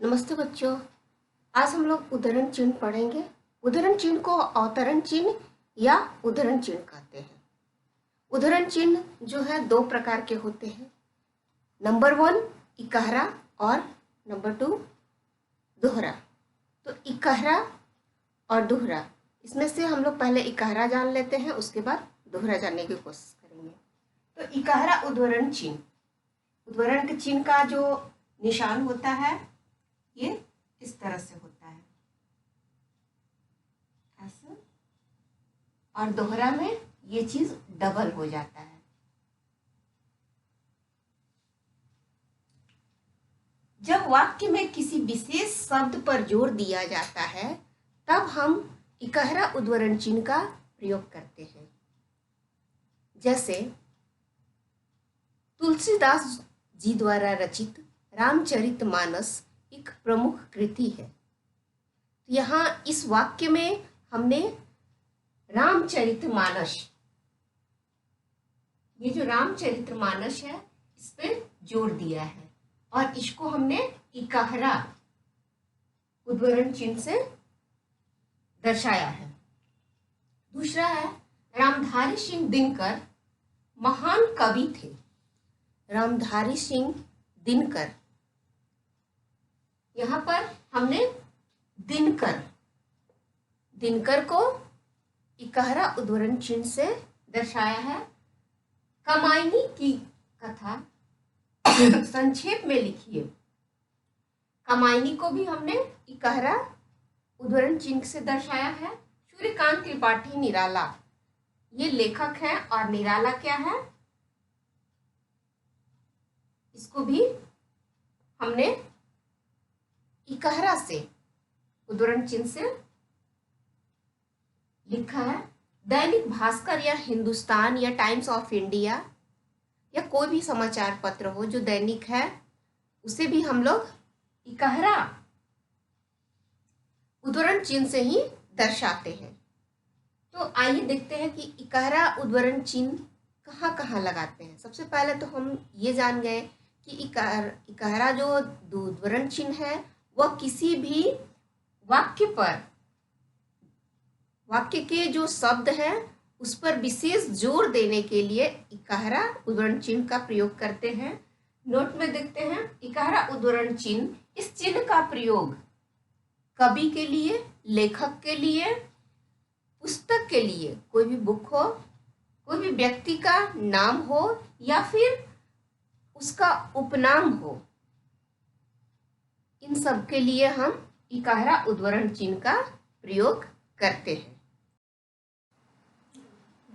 नमस्ते बच्चों। आज हम लोग उद्धरण चिन्ह पढ़ेंगे। उद्धरण चिन्ह को अवतरण चिन्ह या उद्धरण चिन्ह कहते हैं। उद्धरण चिन्ह जो है दो प्रकार के होते हैं। नंबर 1 इकहरा और नंबर 2 दोहरा। तो इकहरा और दोहरा, इसमें से हम लोग पहले इकहरा जान लेते हैं, उसके बाद दोहरा जानने की कोशिश करेंगे। तो इकहरा उद्धरण चिन्ह, उद्धरण के चिन्ह का जो निशान होता है ये इस तरह से होता है, ऐसा। और दोहरा में ये चीज डबल हो जाता है। जब वाक्य में किसी विशेष शब्द पर जोर दिया जाता है तब हम इकहरा उद्धरण चिन्ह का प्रयोग करते हैं। जैसे तुलसीदास जी द्वारा रचित रामचरितमानस एक प्रमुख कृति है। यहाँ इस वाक्य में हमने रामचरितमानस, ये जो रामचरितमानस है इस पे जोर दिया है और इसको हमने इकहरा उद्धरण चिन्ह से दर्शाया है। दूसरा है रामधारी सिंह दिनकर महान कवि थे। रामधारी सिंह दिनकर, यहाँ पर हमने दिनकर को इकहरा उद्धरण चिन्ह से दर्शाया है। कमायनी की कथा संक्षेप में लिखिए, कमायनी को भी हमने इकहरा उद्धरण चिन्ह से दर्शाया है। सूर्यकांत त्रिपाठी निराला, ये लेखक है और निराला क्या है, इसको भी हमने इकहरा से उद्धरण चिन्ह से लिखा है। दैनिक भास्कर या हिंदुस्तान या टाइम्स ऑफ इंडिया या कोई भी समाचार पत्र हो जो दैनिक है उसे भी हम लोग इकहरा उद्धरण चिन्ह से ही दर्शाते हैं। तो आइए देखते हैं कि इकहरा उद्धरण चिन्ह कहाँ कहाँ लगाते हैं। सबसे पहले तो हम ये जान गए कि इकहरा जो उद्धरण चिन्ह है वह किसी भी वाक्य पर, वाक्य के जो शब्द हैं उस पर विशेष जोर देने के लिए इकहरा उद्धरण चिन्ह का प्रयोग करते हैं। नोट में देखते हैं, इकहरा उद्धरण चिन्ह, इस चिन्ह का प्रयोग कवि के लिए, लेखक के लिए, पुस्तक के लिए, कोई भी बुक हो, कोई भी व्यक्ति का नाम हो या फिर उसका उपनाम हो, इन सब के लिए हम इकहरा उद्धरण चिन्ह का प्रयोग करते हैं।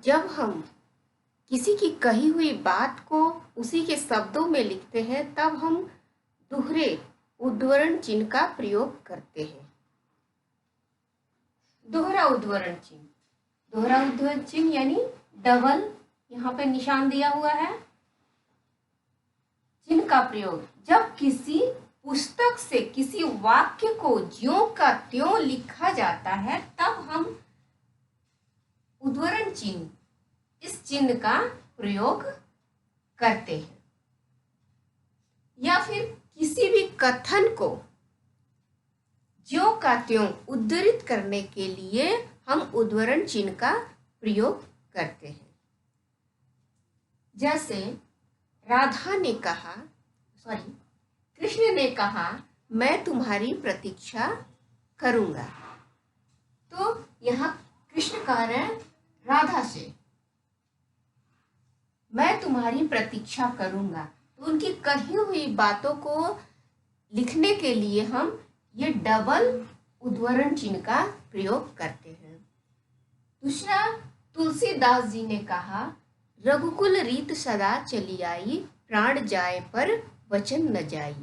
जब हम किसी की कही हुई बात को उसी के शब्दों में लिखते हैं तब हम दोहरे उद्धरण चिन्ह का प्रयोग करते हैं। दोहरा उद्धरण चिन्ह, दोहरा उद्धरण चिन्ह यानी डबल, यहाँ पे निशान दिया हुआ है, चिन्ह का प्रयोग जब किसी पुस्तक से किसी वाक्य को ज्यों का त्यों लिखा जाता है तब हम उद्धरण चिन्ह, इस चिन्ह का प्रयोग करते हैं। या फिर किसी भी कथन को ज्यों का त्यों उद्धृत करने के लिए हम उद्धरण चिन्ह का प्रयोग करते हैं। जैसे राधा ने कहा, कृष्ण ने कहा मैं तुम्हारी प्रतीक्षा करूंगा। तो यहाँ कृष्ण कह रहे हैं राधा से मैं तुम्हारी प्रतीक्षा करूंगा। तो उनकी कही हुई बातों को लिखने के लिए हम ये डबल उद्धरण चिन्ह का प्रयोग करते हैं। दूसरा, तुलसीदास जी ने कहा रघुकुल रीत सदा चली आई, प्राण जाए पर वचन न जाई।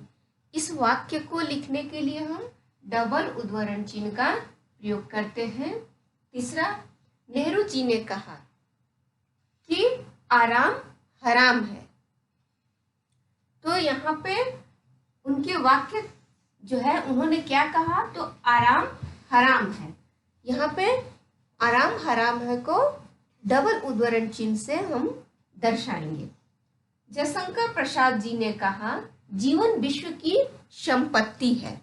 इस वाक्य को लिखने के लिए हम डबल उद्धरण चिन्ह का प्रयोग करते हैं। तीसरा, नेहरू जी ने कहा कि आराम हराम है। तो यहाँ पे उनके वाक्य जो है उन्होंने क्या कहा, तो आराम हराम है। यहाँ पे आराम हराम है को डबल उद्धरण चिन्ह से हम दर्शाएंगे। जयशंकर प्रसाद जी ने कहा जीवन विश्व की संपत्ति है।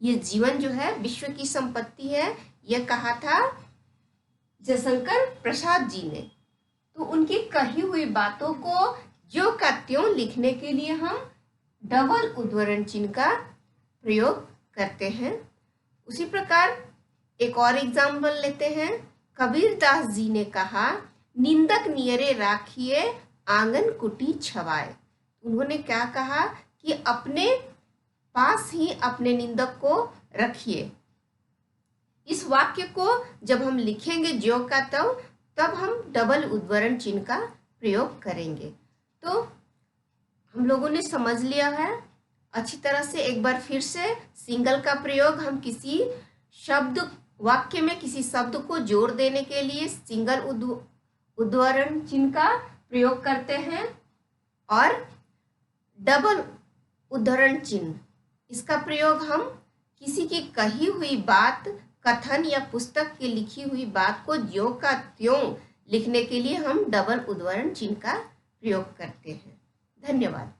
ये जीवन जो है विश्व की संपत्ति है, यह कहा था जयशंकर प्रसाद जी ने। तो उनकी कही हुई बातों को ज्यों का त्यों लिखने के लिए हम डबल उद्धरण चिन्ह का प्रयोग करते हैं। उसी प्रकार एक और एग्जाम्पल लेते हैं। कबीरदास जी ने कहा, निंदक नियरे राखिए आंगन कुटी छवाए। उन्होंने क्या कहा कि अपने पास ही अपने निंदक को रखिए। इस वाक्य को जब हम लिखेंगे ज्यों का त्यों, तब हम डबल उद्धरण चिन्ह का प्रयोग करेंगे। तो हम लोगों ने समझ लिया है अच्छी तरह से। एक बार फिर से सिंगल का प्रयोग हम किसी शब्द वाक्य में किसी शब्द को जोड़ देने के लिए सिंगल उद्धरण चिन्ह का प्रयोग करते हैं, और डबल उद्धरण चिन्ह इसका प्रयोग हम किसी की कही हुई बात, कथन या पुस्तक की लिखी हुई बात को ज्यों का त्यों लिखने के लिए हम डबल उद्धरण चिन्ह का प्रयोग करते हैं। धन्यवाद।